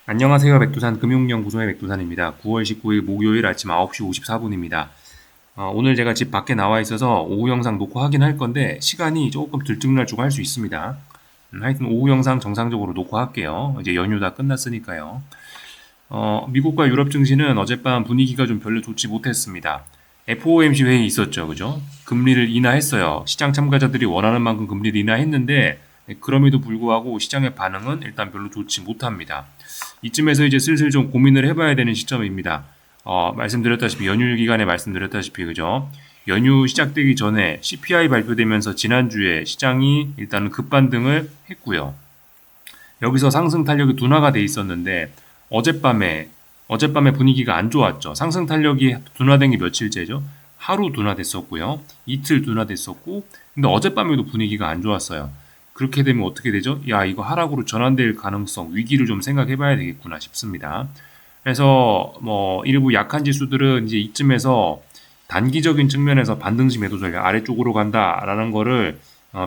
안녕하세요. 백두산 금융연구소의 백두산입니다. 9월 19일 목요일 아침 9시 54분입니다. 오늘 제가 집 밖에 나와 있어서 오후 영상 녹화하긴 할 건데 시간이 조금 들쭉날쭉 할 수 있습니다. 하여튼 오후 영상 정상적으로 녹화할게요. 이제 연휴 다 끝났으니까요. 미국과 유럽 증시는 어젯밤 분위기가 좀 별로 좋지 못했습니다. FOMC 회의 있었죠, 그죠? 금리를 인하했어요. 시장 참가자들이 원하는 만큼 금리를 인하했는데 그럼에도 불구하고 시장의 반응은 일단 별로 좋지 못합니다. 이쯤에서 이제 슬슬 좀 고민을 해봐야 되는 시점입니다. 말씀드렸다시피 연휴 기간에 말씀드렸다시피 그죠? 연휴 시작되기 전에 CPI 발표되면서 지난주에 시장이 일단은 급반등을 했고요. 여기서 상승 탄력이 둔화가 돼 있었는데 어젯밤에 분위기가 안 좋았죠. 상승 탄력이 둔화된 게 며칠째죠. 하루 둔화됐었고요. 이틀 둔화됐었고, 근데 어젯밤에도 분위기가 안 좋았어요. 그렇게 되면 어떻게 되죠? 야, 이거 하락으로 전환될 가능성, 위기를 좀 생각해 봐야 되겠구나 싶습니다. 그래서 뭐 일부 약한 지수들은 이제 이쯤에서 단기적인 측면에서 반등시 매도 전략 아래쪽으로 간다라는 거를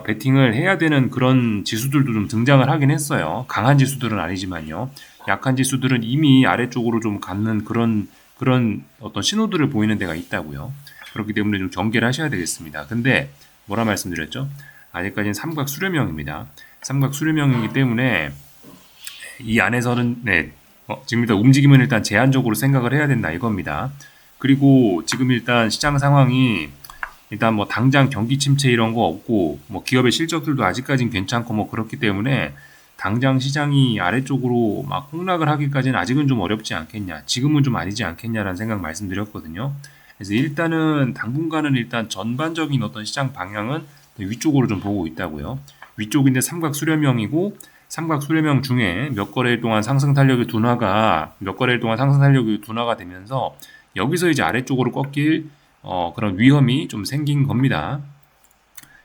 베팅을 해야 되는 그런 지수들도 좀 등장을 하긴 했어요. 강한 지수들은 아니지만요. 약한 지수들은 이미 아래쪽으로 좀 갖는 그런 어떤 신호들을 보이는 데가 있다고요. 그렇기 때문에 좀 경계를 하셔야 되겠습니다. 근데 뭐라 말씀드렸죠? 아직까지는 삼각 수렴형입니다. 삼각 수렴형이기 때문에 이 안에서는 지금 일단 움직임은 일단 제한적으로 생각을 해야 된다 이겁니다. 그리고 지금 일단 시장 상황이 일단 뭐 당장 경기 침체 이런 거 없고 뭐 기업의 실적들도 아직까진 괜찮고 뭐 그렇기 때문에 당장 시장이 아래쪽으로 막 폭락을 하기까지는 아직은 좀 어렵지 않겠냐. 지금은 좀 아니지 않겠냐라는 생각 말씀드렸거든요. 그래서 일단은 당분간은 일단 전반적인 어떤 시장 방향은 위쪽으로 좀 보고 있다고요. 위쪽인데 삼각 수렴형이고 삼각 수렴형 중에 몇 거래일 동안 상승 탄력이 둔화가 되면서 여기서 이제 아래쪽으로 꺾일 그런 위험이 좀 생긴 겁니다.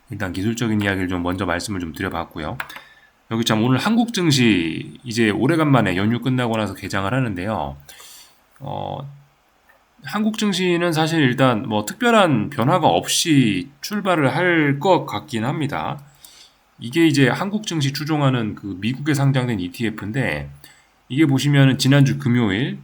일단 기술적인 이야기를 좀 먼저 말씀을 좀 드려봤고요. 여기 참 오늘 한국 증시 이제 오래간만에 연휴 끝나고 나서 개장을 하는데요. 어, 한국 증시는 사실 일단 뭐 특별한 변화가 없이 출발을 할 것 같긴 합니다. 이게 이제 한국 증시 추종하는 그 미국에 상장된 ETF인데 이게 보시면은 지난주 금요일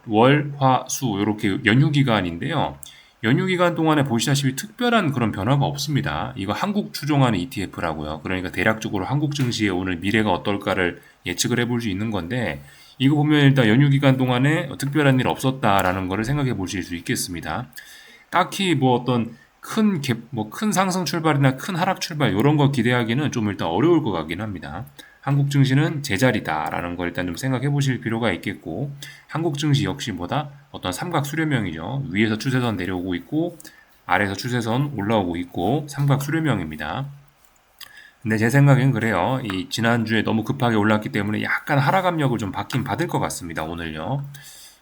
월, 화, 수 이렇게 연휴 기간인데요. 연휴 기간 동안에 보시다시피 특별한 그런 변화가 없습니다. 이거 한국 추종하는 ETF라고요. 그러니까 대략적으로 한국 증시의 오늘 미래가 어떨까를 예측을 해볼 수 있는 건데 이거 보면 일단 연휴 기간 동안에 특별한 일 없었다라는 거를 생각해 보실 수 있겠습니다. 딱히 뭐 어떤 큰 상승 출발이나 큰 하락 출발 이런 거 기대하기는 좀 일단 어려울 것 같긴 합니다. 한국 증시는 제자리다라는 걸 일단 좀 생각해 보실 필요가 있겠고, 한국 증시 역시 뭐다? 어떤 삼각 수렴형이죠. 위에서 추세선 내려오고 있고, 아래에서 추세선 올라오고 있고, 삼각 수렴형입니다. 근데 제 생각엔 그래요. 이 지난주에 너무 급하게 올랐기 때문에 약간 하락 압력을 좀 받긴 받을 것 같습니다. 오늘요.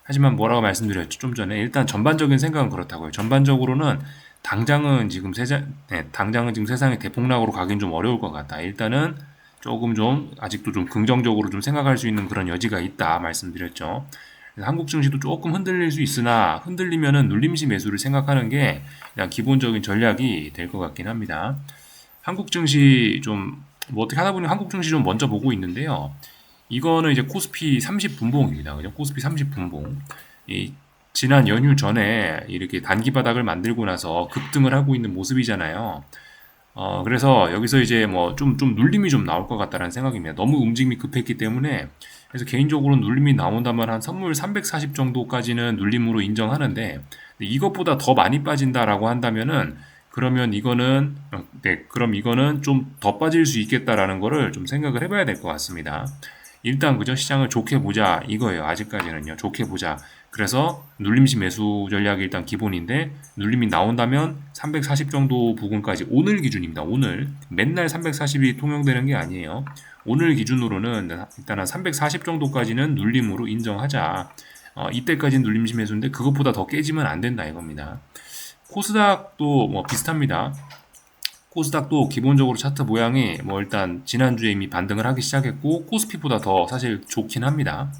하지만 뭐라고 말씀드렸죠? 좀 전에 일단 전반적인 생각은 그렇다고요. 전반적으로는 당장은 지금 세상이 대폭락으로 가긴 좀 어려울 것 같다. 일단은 조금 좀 아직도 좀 긍정적으로 좀 생각할 수 있는 그런 여지가 있다 말씀드렸죠. 그래서 한국 증시도 조금 흔들릴 수 있으나 흔들리면은 눌림시 매수를 생각하는 게 그냥 기본적인 전략이 될 것 같긴 합니다. 한국 증시 좀 뭐 어떻게 하다 보니 한국 증시 좀 먼저 보고 있는데요. 이거는 이제 코스피 30분봉입니다. 그죠? 코스피 30분봉. 이 지난 연휴 전에 이렇게 단기 바닥을 만들고 나서 급등을 하고 있는 모습이잖아요. 그래서 여기서 이제 뭐 좀 눌림이 좀 나올 것 같다는 생각입니다. 너무 움직임이 급했기 때문에 그래서 개인적으로 눌림이 나온다면 한 선물 340 정도까지는 눌림으로 인정하는데 이것보다 더 많이 빠진다라고 한다면은 그럼 이거는 좀 더 빠질 수 있겠다라는 거를 좀 생각을 해봐야 될 것 같습니다. 일단 그저 시장을 좋게 보자 이거예요. 아직까지는요. 좋게 보자. 그래서 눌림시 매수 전략이 일단 기본인데 눌림이 나온다면 340 정도 부근까지 오늘 기준입니다. 오늘 맨날 340이 통용되는 게 아니에요. 오늘 기준으로는 일단 한 340 정도까지는 눌림으로 인정하자. 이때까지는 눌림시 매수인데 그것보다 더 깨지면 안 된다 이겁니다. 코스닥도 뭐 비슷합니다. 코스닥도 기본적으로 차트 모양이 뭐 일단 지난주에 이미 반등을 하기 시작했고 코스피보다 더 사실 좋긴 합니다.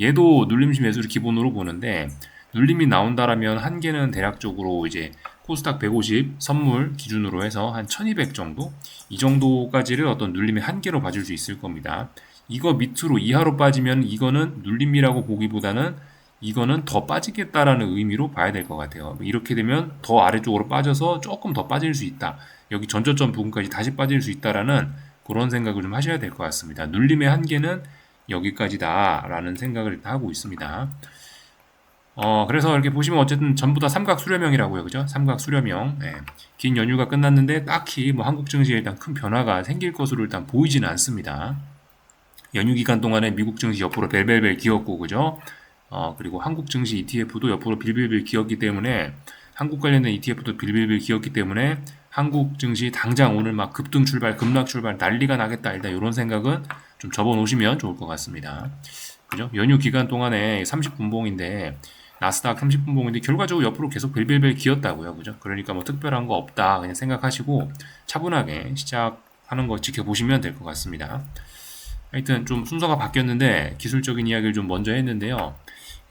얘도 눌림시 매수를 기본으로 보는데 눌림이 나온다라면 한계는 대략적으로 이제 코스닥 150 선물 기준으로 해서 한 1200 정도 이 정도까지를 어떤 눌림의 한계로 봐줄 수 있을 겁니다. 이거 밑으로 이하로 빠지면 이거는 눌림이라고 보기보다는 이거는 더 빠지겠다라는 의미로 봐야 될 것 같아요. 이렇게 되면 더 아래쪽으로 빠져서 조금 더 빠질 수 있다. 여기 전저점 부분까지 다시 빠질 수 있다라는 그런 생각을 좀 하셔야 될 것 같습니다. 눌림의 한계는 여기까지다라는 생각을 일단 하고 있습니다. 그래서 이렇게 보시면 어쨌든 전부 다 삼각 수렴형이라고요. 그죠? 삼각 수렴형. 예. 긴 연휴가 끝났는데 딱히 뭐 한국 증시에 일단 큰 변화가 생길 것으로 일단 보이지는 않습니다. 연휴 기간 동안에 미국 증시 옆으로 벨벨벨 기었고, 그죠? 그리고 한국 증시 ETF도 옆으로 빌빌빌 기었기 때문에 한국 관련된 ETF도 빌빌빌 기었기 때문에 한국 증시 당장 오늘 막 급등 출발, 급락 출발 난리가 나겠다. 일단 이런 생각은 좀 접어놓으시면 좋을 것 같습니다. 그죠? 연휴 기간 동안에 30분봉인데 나스닥 30분봉인데 결과적으로 옆으로 계속 벨벨벨 기었다고요. 그죠? 그러니까 뭐 특별한 거 없다. 그냥 생각하시고 차분하게 시작하는 거 지켜보시면 될 것 같습니다. 하여튼 좀 순서가 바뀌었는데 기술적인 이야기를 좀 먼저 했는데요.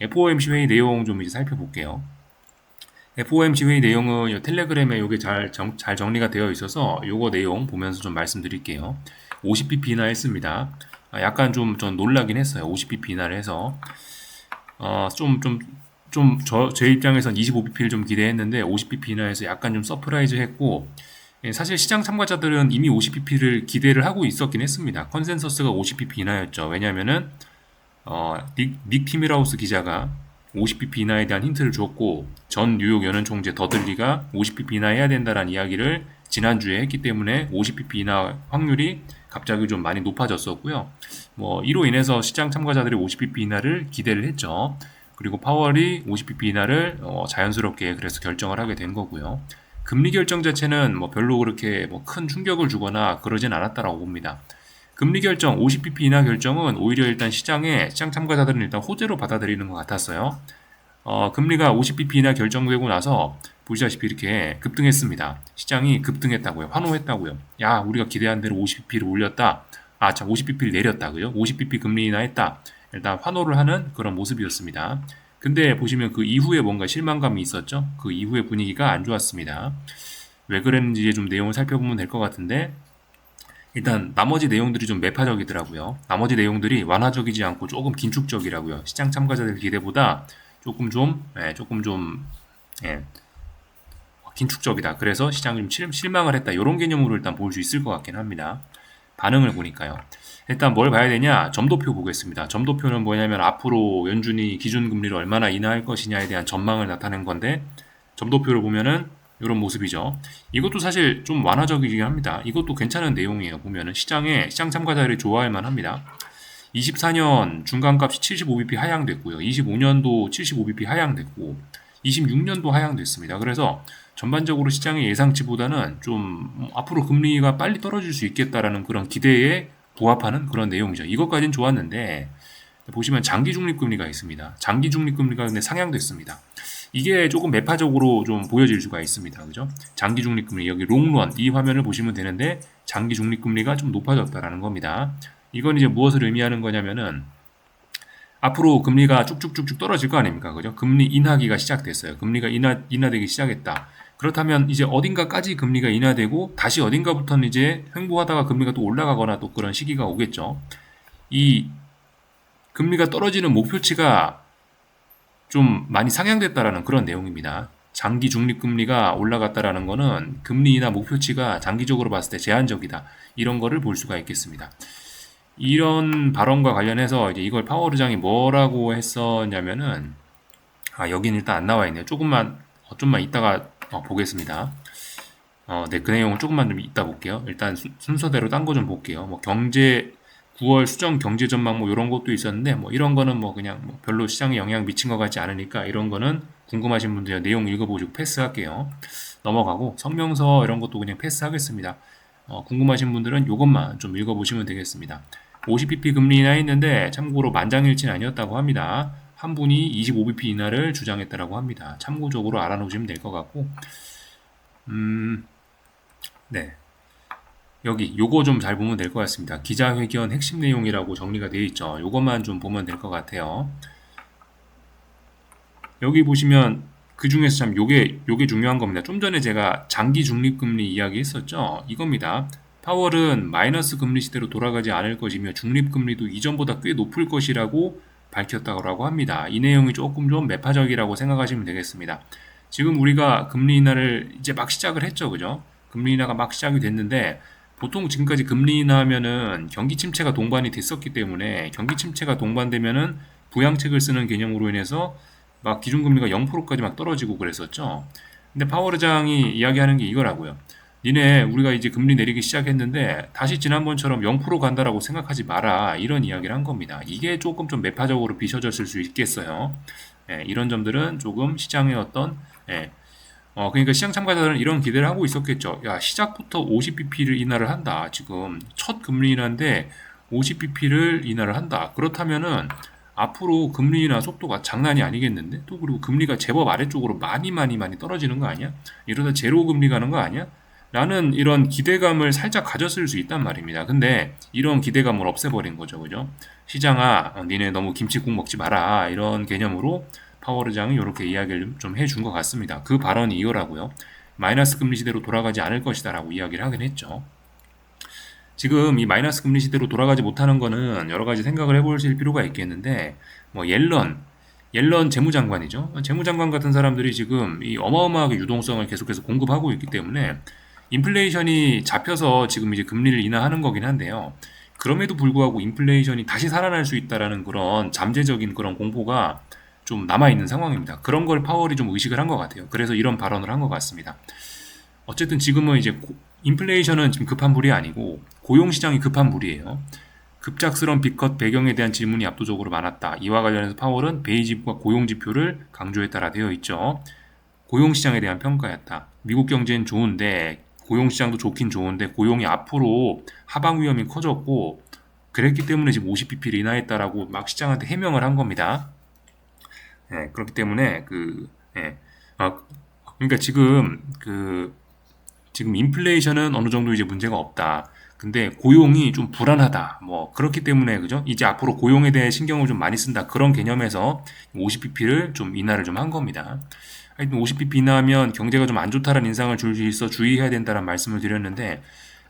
FOMC 회의 내용 좀 이제 살펴볼게요. FOMC 회의 내용은 이 텔레그램에 이게 잘 정리가 되어 있어서 요거 내용 보면서 좀 말씀드릴게요. 50bp 인하했습니다. 약간 좀 전 놀라긴 했어요. 50bp 인하를 해서 제 입장에선 25bp를 좀 기대했는데 50bp 인하해서 약간 좀 서프라이즈 했고, 사실 시장 참가자들은 이미 50bp를 기대를 하고 있었긴 했습니다. 컨센서스가 50bp 인하였죠. 왜냐면은 닉 티밀하우스 기자가 50bp 인하에 대한 힌트를 줬고, 전 뉴욕 연은 총재 더들리가 50bp 인하해야 된다라는 이야기를 지난주에 했기 때문에 50bp 인하 확률이 갑자기 좀 많이 높아졌었고요. 뭐 이로 인해서 시장 참가자들이 50bp 인하를 기대를 했죠. 그리고 파월이 50bp 인하를 자연스럽게 그래서 결정을 하게 된 거고요. 금리 결정 자체는 뭐 별로 그렇게 뭐 큰 충격을 주거나 그러진 않았다라고 봅니다. 금리 결정, 50bp 인하 결정은 오히려 일단 시장 참가자들은 일단 호재로 받아들이는 것 같았어요. 금리가 50bp 인하 결정되고 나서 보시다시피 이렇게 급등했습니다. 시장이 급등했다고요. 환호했다고요. 야, 우리가 기대한 대로 50bp를 올렸다. 50bp를 내렸다고요. 50bp 금리 인하했다. 일단 환호를 하는 그런 모습이었습니다. 근데 보시면 그 이후에 뭔가 실망감이 있었죠. 그 이후에 분위기가 안 좋았습니다. 왜 그랬는지 좀 내용을 살펴보면 될 것 같은데, 일단 나머지 내용들이 좀 매파적이더라고요. 나머지 내용들이 완화적이지 않고 조금 긴축적이라고요. 시장 참가자들 기대보다 조금 좀 예, 긴축적이다. 그래서 시장이 좀 실망을 했다. 이런 개념으로 일단 볼 수 있을 것 같긴 합니다. 반응을 보니까요. 일단 뭘 봐야 되냐? 점도표 보겠습니다. 점도표는 뭐냐면 앞으로 연준이 기준금리를 얼마나 인하할 것이냐에 대한 전망을 나타낸 건데, 점도표를 보면은 이런 모습이죠. 이것도 사실 좀 완화적이긴 합니다. 이것도 괜찮은 내용이에요. 보면은 시장 참가자들이 좋아할 만합니다. 24년 중간값이 75bp 하향됐고요. 25년도 75bp 하향됐고 26년도 하향됐습니다. 그래서 전반적으로 시장의 예상치보다는 좀 앞으로 금리가 빨리 떨어질 수 있겠다라는 그런 기대에 부합하는 그런 내용이죠. 이것까지는 좋았는데 보시면 장기 중립금리가 있습니다. 장기 중립금리가 근데 상향됐습니다. 이게 조금 매파적으로 좀 보여질 수가 있습니다. 그죠? 장기 중립금리, 여기 롱런, 이 화면을 보시면 되는데, 장기 중립금리가 좀 높아졌다라는 겁니다. 이건 이제 무엇을 의미하는 거냐면은, 앞으로 금리가 쭉쭉쭉쭉 떨어질 거 아닙니까? 그죠? 금리 인하기가 시작됐어요. 금리가 인하되기 시작했다. 그렇다면 이제 어딘가까지 금리가 인하되고, 다시 어딘가부터는 이제 횡보하다가 금리가 또 올라가거나 또 그런 시기가 오겠죠. 이 금리가 떨어지는 목표치가 좀 많이 상향됐다라는 그런 내용입니다. 장기 중립금리가 올라갔다라는 거는 금리 인하 목표치가 장기적으로 봤을 때 제한적이다. 이런 거를 볼 수가 있겠습니다. 이런 발언과 관련해서 이제 이걸 파월 의장이 뭐라고 했었냐면은, 여기는 일단 안 나와 있네요. 좀만 이따가 보겠습니다. 네, 그 내용을 조금만 좀 이따 볼게요. 일단 순서대로 딴 거 좀 볼게요. 뭐 9월 수정 경제 전망 뭐 이런 것도 있었는데, 뭐 이런 거는 뭐 그냥 뭐 별로 시장에 영향 미친 것 같지 않으니까 이런 거는 궁금하신 분들 내용 읽어보시고 패스할게요. 넘어가고 성명서 이런 것도 그냥 패스하겠습니다. 궁금하신 분들은 이것만 좀 읽어보시면 되겠습니다. 50bp 금리 인하 했는데 참고로 만장일치는 아니었다고 합니다. 한 분이 25bp 인하를 주장했다라고 합니다. 참고적으로 알아놓으시면 될 것 같고, 네. 여기 요거 좀 잘 보면 될 것 같습니다. 기자회견 핵심 내용이라고 정리가 되어 있죠. 요것만 좀 보면 될 것 같아요. 여기 보시면 그 중에서 참 요게 중요한 겁니다. 좀 전에 제가 장기 중립금리 이야기 했었죠. 이겁니다. 파월은 마이너스 금리 시대로 돌아가지 않을 것이며 중립금리도 이전보다 꽤 높을 것이라고 밝혔다고 합니다. 이 내용이 조금 좀 매파적이라고 생각하시면 되겠습니다. 지금 우리가 금리 인하를 이제 막 시작을 했죠, 그죠? 금리 인하가 막 시작이 됐는데 보통 지금까지 금리 인하하면은 경기 침체가 동반이 됐었기 때문에 경기 침체가 동반되면은 부양책을 쓰는 개념으로 인해서 막 기준금리가 0%까지 막 떨어지고 그랬었죠. 근데 파월 의장이 이야기하는 게 이거라고요. 니네 우리가 이제 금리 내리기 시작했는데 다시 지난번처럼 0% 간다라고 생각하지 마라. 이런 이야기를 한 겁니다. 이게 조금 좀 매파적으로 비춰졌을 수 있겠어요. 예, 이런 점들은 조금 시장의 어떤 예, 그러니까 시장 참가자들은 이런 기대를 하고 있었겠죠. 야, 시작부터 50bp를 인하를 한다. 지금 첫 금리 인하인데 50bp를 인하를 한다. 그렇다면은 앞으로 금리 인하 속도가 장난이 아니겠는데? 또 그리고 금리가 제법 아래쪽으로 많이 떨어지는 거 아니야? 이러다 제로 금리 가는 거 아니야? 라는 이런 기대감을 살짝 가졌을 수 있단 말입니다. 근데 이런 기대감을 없애버린 거죠. 그죠? 시장아, 니네 너무 김치국 먹지 마라. 이런 개념으로 파월 의장이 이렇게 이야기를 좀 해준 것 같습니다. 그 발언이 이거라고요. 마이너스 금리 시대로 돌아가지 않을 것이다 라고 이야기를 하긴 했죠. 지금 이 마이너스 금리 시대로 돌아가지 못하는 거는 여러 가지 생각을 해보실 필요가 있겠는데, 뭐 옐런 재무장관이죠. 재무장관 같은 사람들이 지금 이 어마어마하게 유동성을 계속해서 공급하고 있기 때문에 인플레이션이 잡혀서 지금 이제 금리를 인하하는 거긴 한데요. 그럼에도 불구하고 인플레이션이 다시 살아날 수 있다라는 그런 잠재적인 그런 공포가 좀 남아있는 상황입니다. 그런 걸 파월이 좀 의식을 한 것 같아요. 그래서 이런 발언을 한 것 같습니다. 어쨌든 지금은 이제 인플레이션은 지금 급한 불이 아니고 고용시장이 급한 불이에요. 급작스러운 빚컷 배경에 대한 질문이 압도적으로 많았다. 이와 관련해서 파월은 베이지프와 고용지표를 강조했다라 되어 있죠. 고용시장에 대한 평가였다. 미국 경제는 좋은데 고용시장도 좋긴 좋은데 고용이 앞으로 하방 위험이 커졌고 그랬기 때문에 지금 50bp를 인하했다라고 막 시장한테 해명을 한 겁니다. 예, 그렇기 때문에 예, 그러니까 지금 인플레이션은 어느 정도 이제 문제가 없다. 근데 고용이 좀 불안하다. 뭐 그렇기 때문에 그죠? 이제 앞으로 고용에 대해 신경을 좀 많이 쓴다. 그런 개념에서 50bp를 좀 인하를 좀 한 겁니다. 하여튼 50bp 인하하면 경제가 좀 안 좋다라는 인상을 줄 수 있어 주의해야 된다는 말씀을 드렸는데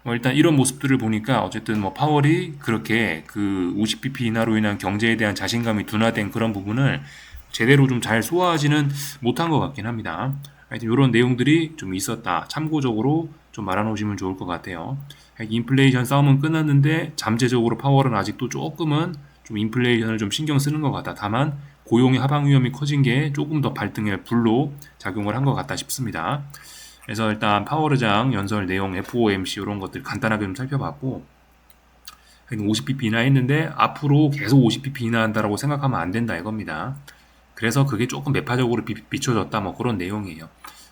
일단 이런 모습들을 보니까 어쨌든 뭐 파월이 그렇게 그 50bp 인하로 인한 경제에 대한 자신감이 둔화된 그런 부분을 제대로 좀 잘 소화하지는 못한 것 같긴 합니다. 하여튼 이런 내용들이 좀 있었다. 참고적으로 좀 말아놓으시면 좋을 것 같아요. 인플레이션 싸움은 끝났는데 잠재적으로 파월은 아직도 조금은 좀 인플레이션을 좀 신경 쓰는 것 같다. 다만 고용의 하방 위험이 커진 게 조금 더 발등에 불로 작용을 한 것 같다 싶습니다. 그래서 일단 파월 의장 연설 내용, FOMC 이런 것들 간단하게 좀 살펴봤고 50bp 인하했는데 앞으로 계속 50bp 인하한다라고 생각하면 안 된다 이겁니다. 그래서 그게 조금 매파적으로 비춰졌다 뭐 그런 내용이에요.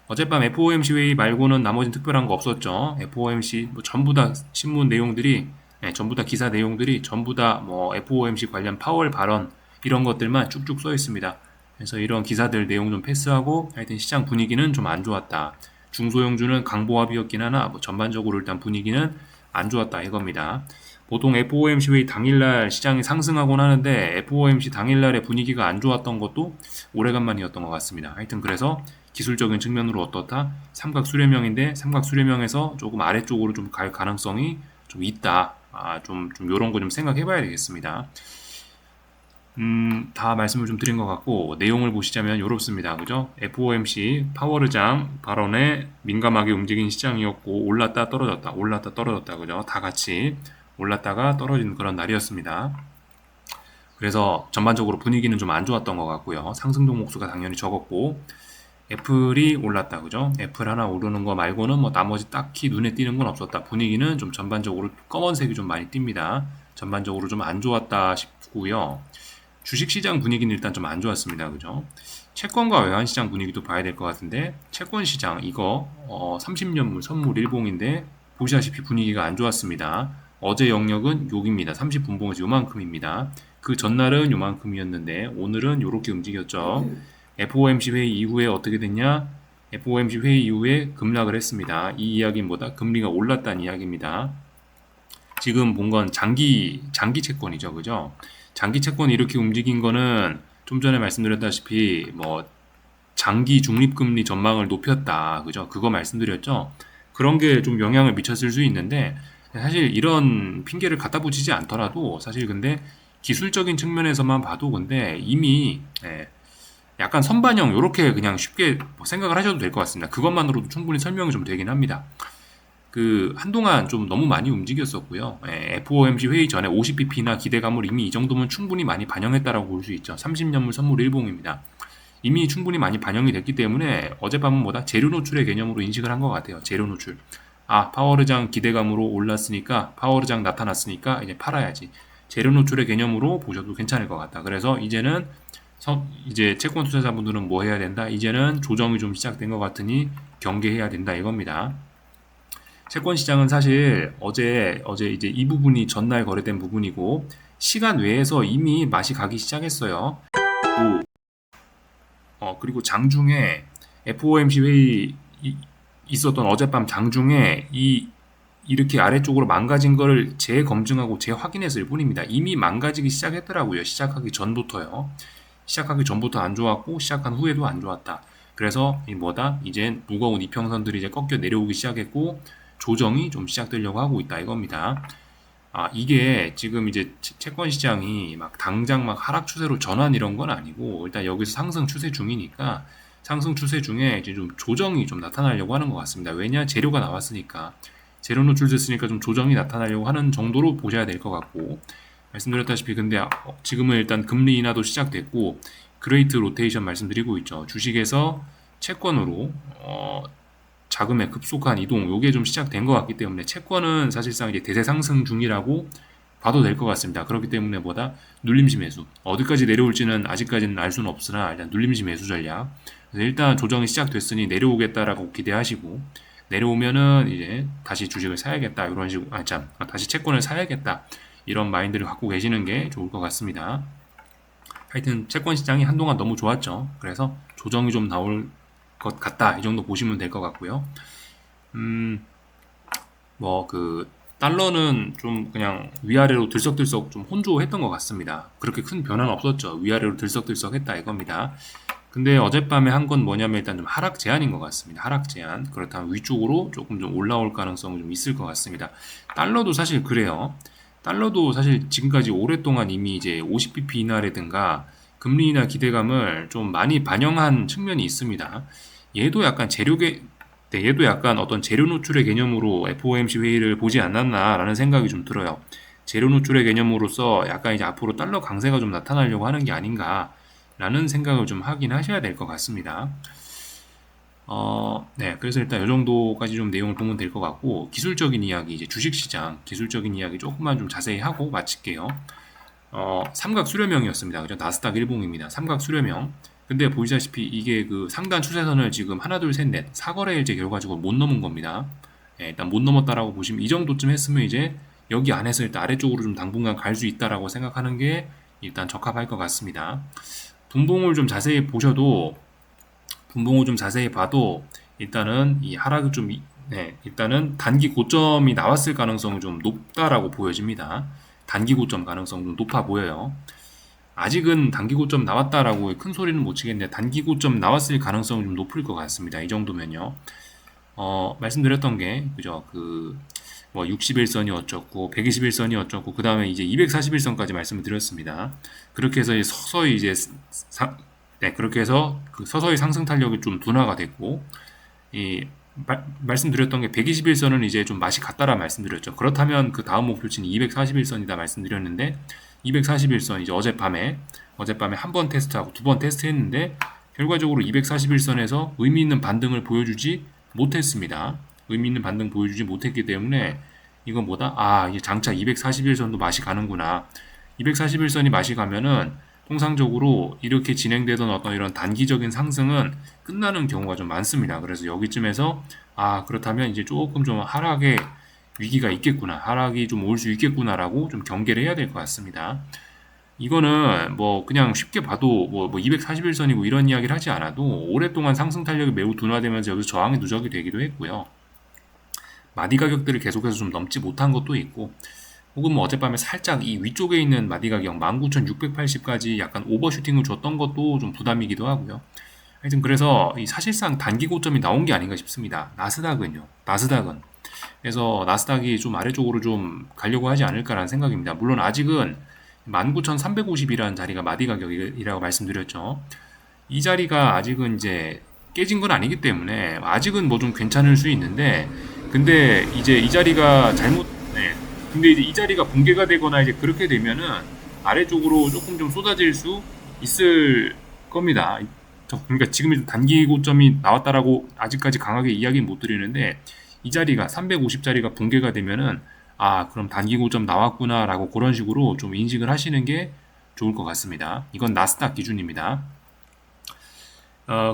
어젯밤 FOMC 회의 말고는 나머지는 특별한 거 없었죠. FOMC 뭐 전부 다 신문 내용들이 전부 다 기사 내용들이 전부 다 뭐 FOMC 관련 파월 발언 이런 것들만 쭉쭉 써 있습니다. 그래서 이런 기사들 내용 좀 패스하고 하여튼 시장 분위기는 좀 안 좋았다. 중소형주는 강보합이었긴 하나 뭐 전반적으로 일단 분위기는 안 좋았다 이겁니다. 보통 FOMC 회의 당일날 시장이 상승하곤 하는데 FOMC 당일날의 분위기가 안 좋았던 것도 오래간만이었던 것 같습니다. 하여튼 그래서 기술적인 측면으로 어떻다? 삼각 수렴형인데 삼각 수렴형에서 조금 아래쪽으로 좀 갈 가능성이 좀 있다. 좀 요런 거 좀 생각해 봐야 되겠습니다. 다 말씀을 좀 드린 것 같고 내용을 보시자면 요렇습니다. 그죠? FOMC 파월 의장 발언에 민감하게 움직인 시장이었고 올랐다 떨어졌다 올랐다 떨어졌다 그죠? 다 같이 올랐다가 떨어진 그런 날이었습니다. 그래서 전반적으로 분위기는 좀 안 좋았던 것 같고요. 상승 종목 수가 당연히 적었고 애플이 올랐다 그죠? 애플 하나 오르는 거 말고는 뭐 나머지 딱히 눈에 띄는 건 없었다. 분위기는 좀 전반적으로 검은색이 좀 많이 띕니다. 전반적으로 좀 안 좋았다 싶고요. 주식시장 분위기는 일단 좀 안 좋았습니다. 그죠? 채권과 외환시장 분위기도 봐야 될 것 같은데 채권시장 이거 30년물 선물 일봉인데 보시다시피 분위기가 안 좋았습니다. 어제 영역은 여기입니다. 30분봉에서 요만큼입니다. 그 전날은 요만큼이었는데 오늘은 요렇게 움직였죠. FOMC 회의 이후에 어떻게 됐냐? FOMC 회의 이후에 급락을 했습니다. 이 이야기는 뭐다? 금리가 올랐다는 이야기입니다. 지금 본 건 장기 채권이죠. 그죠? 장기 채권이 이렇게 움직인 거는 좀 전에 말씀드렸다시피 뭐 장기 중립금리 전망을 높였다. 그죠? 그거 말씀드렸죠? 그런 게 좀 영향을 미쳤을 수 있는데 사실 이런 핑계를 갖다 붙이지 않더라도 사실 근데 기술적인 측면에서만 봐도 근데 이미 약간 선반영 요렇게 그냥 쉽게 뭐 생각을 하셔도 될 것 같습니다. 그것만으로도 충분히 설명이 좀 되긴 합니다. 그 한동안 좀 너무 많이 움직였었고요. FOMC 회의 전에 50bp나 기대감을 이미 이 정도면 충분히 많이 반영했다라고 볼 수 있죠. 30년물 선물 일봉입니다. 이미 충분히 많이 반영이 됐기 때문에 어젯밤은 뭐다? 재료 노출의 개념으로 인식을 한 것 같아요. 재료 노출. 아, 파워르장 기대감으로 올랐으니까, 파워르장 나타났으니까 이제 팔아야지. 재료 노출의 개념으로 보셔도 괜찮을 것 같다. 그래서 이제는 이제 채권 투자자분들은 뭐 해야 된다? 이제는 조정이 좀 시작된 것 같으니 경계해야 된다 이겁니다. 채권 시장은 사실 어제 이제 이 부분이 전날 거래된 부분이고 시간 외에서 이미 맛이 가기 시작했어요. 그리고 장중에 FOMC 회의 있었던 어젯밤 장중에 이렇게 아래쪽으로 망가진 거를 재검증하고 재확인했을 뿐입니다. 이미 망가지기 시작했더라고요. 시작하기 전부터요. 시작하기 전부터 안 좋았고 시작한 후에도 안 좋았다. 그래서 이제 무거운 이평선들이 이제 꺾여 내려오기 시작했고 조정이 좀 시작되려고 하고 있다 이겁니다. 이게 지금 이제 채권 시장이 막 당장 막 하락 추세로 전환 이런 건 아니고 일단 여기서 상승 추세 중이니까 상승 추세 중에 이제 좀 조정이 좀 나타나려고 하는 것 같습니다. 왜냐? 재료가 나왔으니까 재료 노출됐으니까 좀 조정이 나타나려고 하는 정도로 보셔야 될 것 같고 말씀드렸다시피 근데 지금은 일단 금리 인하도 시작됐고 그레이트 로테이션 말씀드리고 있죠. 주식에서 채권으로 자금의 급속한 이동 요게 좀 시작된 것 같기 때문에 채권은 사실상 이제 대세 상승 중이라고 봐도 될 것 같습니다. 그렇기 때문에 눌림시 매수 어디까지 내려올지는 아직까지는 알 수는 없으나 일단 눌림시 매수 전략. 그래서 일단 조정이 시작됐으니 내려오겠다라고 기대하시고 내려오면은 이제 다시 주식을 사야겠다 이런 식으로 다시 채권을 사야겠다 이런 마인드를 갖고 계시는 게 좋을 것 같습니다. 하여튼 채권 시장이 한동안 너무 좋았죠. 그래서 조정이 좀 나올 것 같다 이 정도 보시면 될 것 같고요. 달러는 좀 그냥 위아래로 들썩들썩 좀 혼조했던 것 같습니다. 그렇게 큰 변화는 없었죠. 위아래로 들썩들썩했다 이겁니다. 근데 어젯밤에 한 건 뭐냐면 일단 좀 하락 제한인 것 같습니다. 하락 제한. 그렇다면 위쪽으로 조금 좀 올라올 가능성은 좀 있을 것 같습니다. 달러도 사실 그래요. 달러도 사실 지금까지 오랫동안 이미 이제 50bp 인하라든가 금리 인하 기대감을 좀 많이 반영한 측면이 있습니다. 얘도 약간 얘도 약간 어떤 재료 노출의 개념으로 FOMC 회의를 보지 않았나라는 생각이 좀 들어요. 재료 노출의 개념으로서 약간 이제 앞으로 달러 강세가 좀 나타나려고 하는 게 아닌가라는 생각을 좀 하긴 하셔야 될 것 같습니다. 그래서 일단 이 정도까지 좀 내용을 보면 될 것 같고 기술적인 이야기 이제 주식시장 기술적인 이야기 조금만 좀 자세히 하고 마칠게요. 삼각 수렴형이었습니다. 그죠? 나스닥 일봉입니다. 삼각 수렴형. 근데 보시다시피 이게 그 상단 추세선을 지금 하나, 둘, 셋, 넷, 4거래일째 결과적으로 못 넘은 겁니다. 일단 못 넘었다라고 보시면 이 정도쯤 했으면 이제 여기 안에서 일단 아래쪽으로 좀 당분간 갈 수 있다라고 생각하는 게 일단 적합할 것 같습니다. 분봉을 좀 자세히 봐도 일단은 이 하락이 일단은 단기 고점이 나왔을 가능성이 좀 높다라고 보여집니다. 단기 고점 가능성 좀 높아 보여요. 아직은 단기 고점 나왔다라고 큰 소리는 못 치겠는데 단기 고점 나왔을 가능성이 좀 높을 것 같습니다. 이 정도면요. 말씀드렸던 게 그죠? 61선이 어쩌고 121선이 어쩌고 그 다음에 이제 241선까지 말씀을 드렸습니다. 그렇게 해서 서서히 이제 그렇게 해서 그 서서히 상승 탄력이 좀 둔화가 됐고 말씀드렸던 게 121선은 이제 좀 맛이 갔다라 말씀드렸죠. 그렇다면 그 다음 목표치는 241선이다 말씀드렸는데 241선 이제 어젯밤에 한 번 테스트하고 두 번 테스트했는데 결과적으로 241선에서 의미 있는 반등을 보여주지 못했습니다. 의미 있는 반등 보여주지 못했기 때문에 이건 이게 장차 241선도 맛이 가는구나. 241선이 맛이 가면은 통상적으로 이렇게 진행되던 어떤 이런 단기적인 상승은 끝나는 경우가 좀 많습니다. 그래서 여기쯤에서 그렇다면 이제 조금 좀 하락의 위기가 있겠구나, 하락이 좀 올 수 있겠구나라고 좀 경계를 해야 될 것 같습니다. 이거는 그냥 쉽게 봐도 241선이고 이런 이야기를 하지 않아도 오랫동안 상승 탄력이 매우 둔화되면서 여기서 저항이 누적이 되기도 했고요. 마디 가격들을 계속해서 좀 넘지 못한 것도 있고 혹은 어젯밤에 살짝 이 위쪽에 있는 마디 가격 19,680까지 약간 오버슈팅을 줬던 것도 좀 부담이기도 하고요. 하여튼 그래서 사실상 단기 고점이 나온 게 아닌가 싶습니다. 나스닥은 그래서 나스닥이 좀 아래쪽으로 좀 가려고 하지 않을까라는 생각입니다. 물론 아직은 19,350이라는 자리가 마디 가격이라고 말씀드렸죠. 이 자리가 아직은 이제 깨진 건 아니기 때문에 아직은 뭐 좀 괜찮을 수 있는데, 근데 이제 이 자리가 근데 이제 이 자리가 붕괴가 되거나 이제 그렇게 되면은 아래쪽으로 조금 좀 쏟아질 수 있을 겁니다. 그러니까 지금 단기 고점이 나왔다라고 아직까지 강하게 이야기는 못 드리는데, 이 자리가 350자리가 붕괴가 되면은 아, 그럼 단기 고점 나왔구나라고 그런 식으로 좀 인식을 하시는 게 좋을 것 같습니다. 이건 나스닥 기준입니다.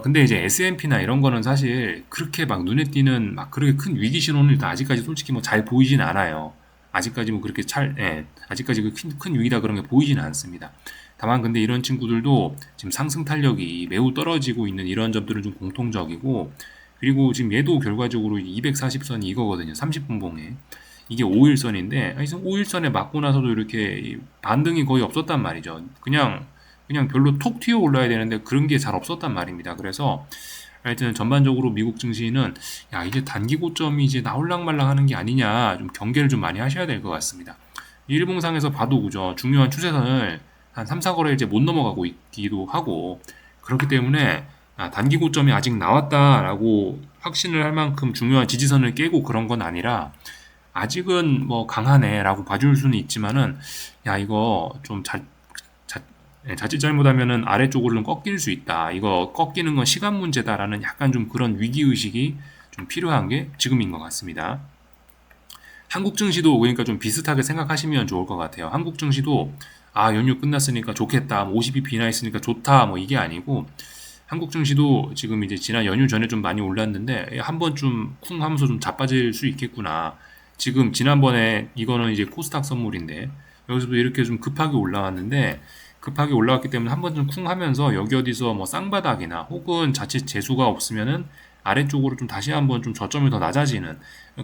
근데 이제 S&P나 이런 거는 사실 그렇게 막 눈에 띄는 막 그렇게 큰 위기 신호는 일단 아직까지 솔직히 뭐 잘 보이진 않아요. 아직까지 뭐 그렇게 아직까지 큰 위기다 그런 게 보이지는 않습니다. 다만 근데 이런 친구들도 지금 상승 탄력이 매우 떨어지고 있는 이런 점들은 좀 공통적이고, 그리고 지금 얘도 결과적으로 240선이 이거거든요. 30분 봉에. 이게 5일선인데, 5일선에 맞고 나서도 이렇게 반등이 거의 없었단 말이죠. 그냥 별로 톡 튀어 올라야 되는데 그런 게 잘 없었단 말입니다. 그래서 하여튼 전반적으로 미국 증시는 야, 이제 단기 고점이 이제 나올랑말랑 하는 게 아니냐, 좀 경계를 좀 많이 하셔야 될 것 같습니다. 일봉상에서 봐도 그죠, 중요한 추세선을 한 3, 4거래 이제 못 넘어가고 있기도 하고, 그렇기 때문에 단기 고점이 아직 나왔다라고 확신을 할 만큼 중요한 지지선을 깨고 그런 건 아니라, 아직은 뭐 강하네라고 봐줄 수는 있지만은 야, 이거 좀 자칫 잘못하면은 아래쪽으로는 꺾일 수 있다. 이거 꺾이는 건 시간 문제다라는 약간 좀 그런 위기의식이 좀 필요한 게 지금인 것 같습니다. 한국 증시도 그러니까 좀 비슷하게 생각하시면 좋을 것 같아요. 한국 증시도 아, 연휴 끝났으니까 좋겠다. 50이 비나 있으니까 좋다. 뭐 이게 아니고, 한국 증시도 지금 이제 지난 연휴 전에 좀 많이 올랐는데 한 번쯤 쿵 하면서 좀 자빠질 수 있겠구나. 지금 지난번에 이거는 이제 코스닥 선물인데 여기서도 이렇게 좀 급하게 올라왔는데, 급하게 올라왔기 때문에 한 번 좀 쿵 하면서 여기 어디서 뭐 쌍바닥이나 혹은 자칫 재수가 없으면은 아래쪽으로 좀 다시 한번 좀 저점이 더 낮아지는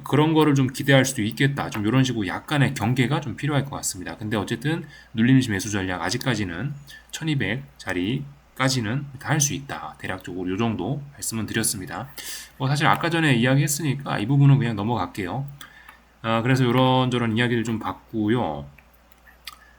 그런 거를 좀 기대할 수도 있겠다. 좀 이런 식으로 약간의 경계가 좀 필요할 것 같습니다. 근데 어쨌든 눌림시 매수 전략 아직까지는 1200자리까지는 할 수 있다. 대략적으로 이 정도 말씀은 드렸습니다. 뭐 사실 아까 전에 이야기했으니까 이 부분은 그냥 넘어갈게요. 그래서 이런저런 이야기를 좀 봤고요.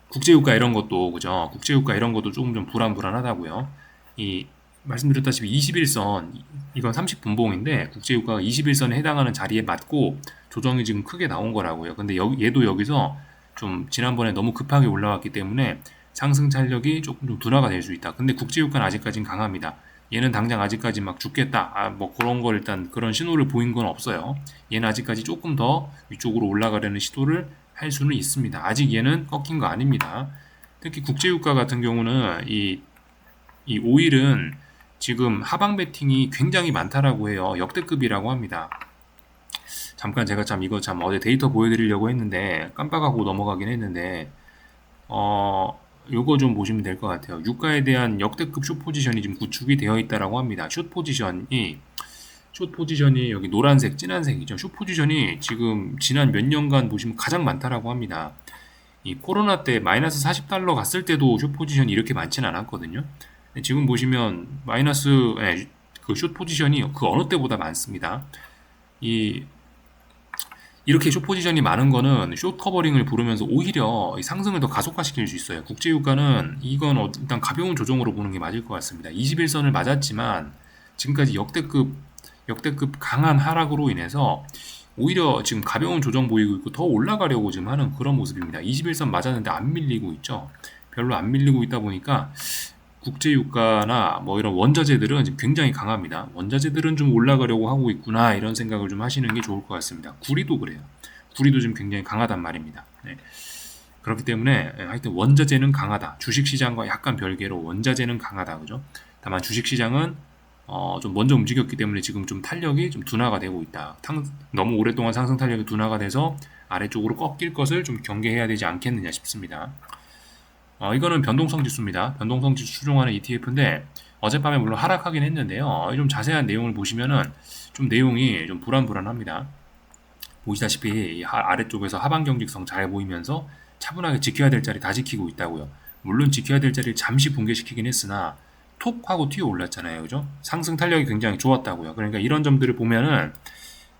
국제유가 이런 것도 그죠? 국제유가 이런 것도 조금 좀 불안불안하다고요. 이 말씀드렸다시피 21선, 이건 30분봉인데 국제유가가 21선에 해당하는 자리에 맞고 조정이 지금 크게 나온 거라고요. 근데 얘도 여기서 좀 지난번에 너무 급하게 올라왔기 때문에 상승 탄력이 조금 좀 둔화가 될 수 있다. 근데 국제유가는 아직까지는 강합니다. 얘는 당장 아직까지 막 죽겠다. 뭐 그런 걸 일단 그런 신호를 보인 건 없어요. 얘는 아직까지 조금 더 위쪽으로 올라가려는 시도를 할 수는 있습니다. 아직 얘는 꺾인 거 아닙니다. 특히 국제유가 같은 경우는 이 오일은 지금 하방 베팅이 굉장히 많다라고 해요. 역대급이라고 합니다. 잠깐 제가 참 이거 참 어제 데이터 보여드리려고 했는데 깜빡하고 넘어가긴 했는데, 요거 좀 보시면 될 것 같아요. 유가에 대한 역대급 숏 포지션이 지금 구축이 되어 있다라고 합니다. 숏 포지션이 여기 노란색, 진한색이죠. 숏 포지션이 지금 지난 몇 년간 보시면 가장 많다라고 합니다. 이 코로나 때 마이너스 40달러 갔을 때도 숏 포지션이 이렇게 많지는 않았거든요. 지금 보시면 그 숏 포지션이 그 어느 때보다 많습니다. 이렇게 숏 포지션이 많은 거는 숏 커버링을 부르면서 오히려 상승을 더 가속화시킬 수 있어요. 국제유가는 이건 일단 가벼운 조정으로 보는 게 맞을 것 같습니다. 21선을 맞았지만 지금까지 역대급 강한 하락으로 인해서 오히려 지금 가벼운 조정 보이고 있고 더 올라가려고 지금 하는 그런 모습입니다. 21선 맞았는데 안 밀리고 있죠. 별로 안 밀리고 있다 보니까 국제유가나 뭐 이런 원자재들은 지금 굉장히 강합니다. 원자재들은 좀 올라가려고 하고 있구나, 이런 생각을 좀 하시는 게 좋을 것 같습니다. 구리도 그래요. 구리도 지금 굉장히 강하단 말입니다. 네. 그렇기 때문에 하여튼 원자재는 강하다. 주식시장과 약간 별개로 원자재는 강하다. 그죠? 다만 주식시장은 좀 먼저 움직였기 때문에 지금 좀 탄력이 좀 둔화가 되고 있다. 너무 오랫동안 상승 탄력이 둔화가 돼서 아래쪽으로 꺾일 것을 좀 경계해야 되지 않겠느냐 싶습니다. 이거는 변동성 지수입니다. 변동성 지수 추종하는 ETF인데 어젯밤에 물론 하락하긴 했는데요. 좀 자세한 내용을 보시면은 좀 내용이 좀 불안불안합니다. 보시다시피 아래쪽에서 하방 경직성 잘 보이면서 차분하게 지켜야 될 자리 다 지키고 있다고요. 물론 지켜야 될 자리를 잠시 붕괴시키긴 했으나 톡 하고 튀어 올랐잖아요. 그죠? 상승 탄력이 굉장히 좋았다고요. 그러니까 이런 점들을 보면은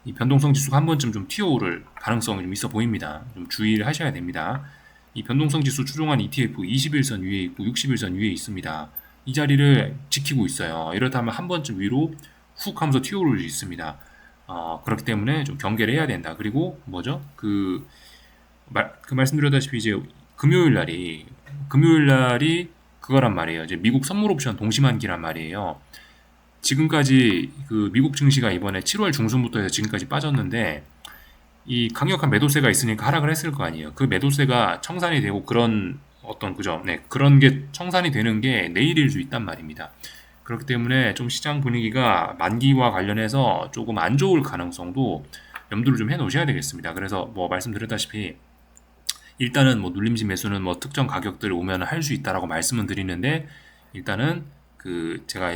이 변동성 지수가 한 번쯤 좀 튀어오를 가능성이 좀 있어 보입니다. 좀 주의를 하셔야 됩니다. 이 변동성 지수 추종한 ETF 21선 위에 있고 61선 위에 있습니다. 이 자리를 지키고 있어요. 이렇다면 한 번쯤 위로 훅 하면서 튀어오를 수 있습니다. 그렇기 때문에 좀 경계를 해야 된다. 그리고 뭐죠? 말씀드렸다시피 이제 금요일 날이 그거란 말이에요. 이제 미국 선물 옵션 동시만기란 말이에요. 지금까지 그 미국 증시가 이번에 7월 중순부터 해서 지금까지 빠졌는데 이 강력한 매도세가 있으니까 하락을 했을 거 아니에요. 그 매도세가 청산이 되고 그런 어떤 그죠? 네, 그런 게 청산이 되는 게 내일일 수 있단 말입니다. 그렇기 때문에 좀 시장 분위기가 만기와 관련해서 조금 안 좋을 가능성도 염두를 좀 해 놓으셔야 되겠습니다. 그래서 뭐 말씀드렸다시피 일단은 뭐 눌림지 매수는 뭐 특정 가격들 오면 할 수 있다라고 말씀은 드리는데 일단은 그 제가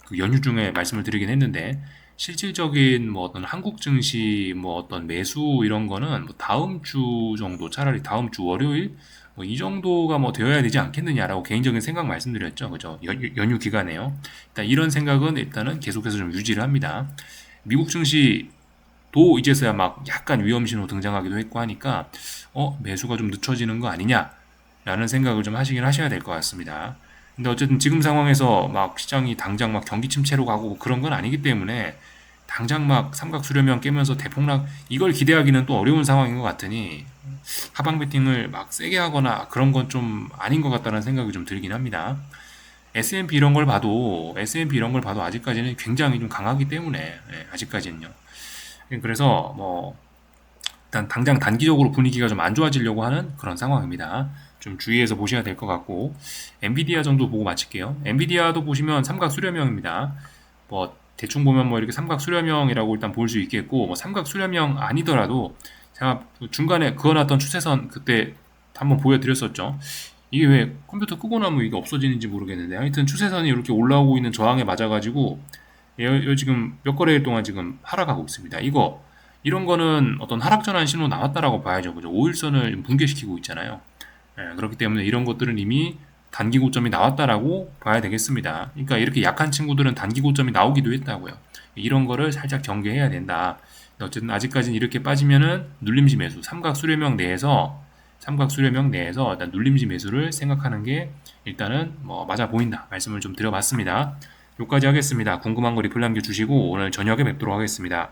그 연휴 중에 말씀을 드리긴 했는데 실질적인 뭐 어떤 한국 증시 뭐 어떤 매수 이런 거는 뭐 다음 주 정도 차라리 다음 주 월요일 뭐 이 정도가 뭐 되어야 되지 않겠느냐라고 개인적인 생각 말씀드렸죠. 그죠? 연휴 기간에요. 일단 이런 생각은 일단은 계속해서 좀 유지를 합니다. 미국 증시 도 이제서야 막 약간 위험 신호 등장하기도 했고 하니까 매수가 좀 늦춰지는 거 아니냐라는 생각을 좀 하시긴 하셔야 될 것 같습니다. 근데 어쨌든 지금 상황에서 막 시장이 당장 막 경기 침체로 가고 그런 건 아니기 때문에 당장 막 삼각 수렴형 깨면서 대폭락 이걸 기대하기는 또 어려운 상황인 것 같으니 하방 베팅을 막 세게 하거나 그런 건 좀 아닌 것 같다는 생각이 좀 들긴 합니다. S&P 이런 걸 봐도 아직까지는 굉장히 좀 강하기 때문에 아직까지는요. 그래서 뭐 일단 당장 단기적으로 분위기가 좀 안 좋아지려고 하는 그런 상황입니다. 좀 주의해서 보셔야 될 것 같고 엔비디아 정도 보고 마칠게요. 엔비디아도 보시면 삼각 수렴형입니다. 뭐 대충 보면 뭐 이렇게 삼각 수렴형이라고 일단 볼 수 있겠고 뭐 삼각 수렴형 아니더라도 제가 중간에 그어놨던 추세선 그때 한번 보여드렸었죠. 이게 왜 컴퓨터 끄고 나면 이게 없어지는지 모르겠는데 하여튼 추세선이 이렇게 올라오고 있는 저항에 맞아가지고 지금 몇 거래일 동안 지금 하락하고 있습니다. 이런 거는 어떤 하락 전환 신호 나왔다라고 봐야죠. 그죠? 5일선을 붕괴시키고 있잖아요. 그렇기 때문에 이런 것들은 이미 단기 고점이 나왔다라고 봐야 되겠습니다. 그러니까 이렇게 약한 친구들은 단기 고점이 나오기도 했다고요. 이런 거를 살짝 경계해야 된다. 어쨌든 아직까지는 이렇게 빠지면은 눌림지 매수, 삼각 수렴형 내에서 일단 눌림지 매수를 생각하는 게 일단은 뭐 맞아 보인다. 말씀을 좀 드려봤습니다. 여기까지 하겠습니다. 궁금한 거 리플 남겨주시고 오늘 저녁에 뵙도록 하겠습니다.